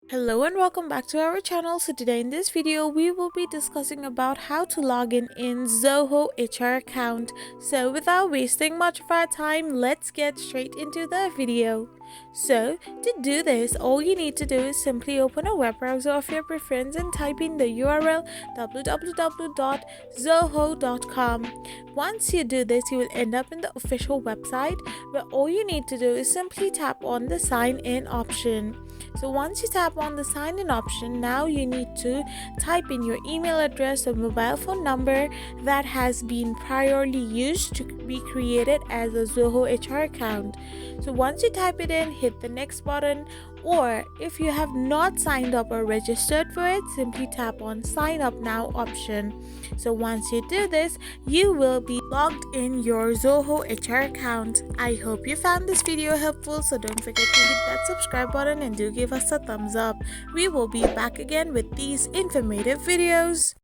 Hello and welcome back to our channel. So today in this video we will be discussing about how to log in Zoho HR account. So without wasting much of our time, let's get straight into the video. So to do this, all you need to do is simply open a web browser of your preference and type in the URL www.zoho.com. Once you do this, you will end up in the official website where all you need to do is simply tap on the sign in option. So once you tap on the sign in option, now you need to type in your email address or mobile phone number that has been priorly used to be created as a Zoho HR account. So once you type it in, hit the next button, or if you have not signed up or registered for it, simply tap on sign up now option. So once you do this, you will be logged in your Zoho HR account. I hope you found this video helpful, so don't forget to hit that subscribe button and do give us a thumbs up. We will be back again with these informative videos.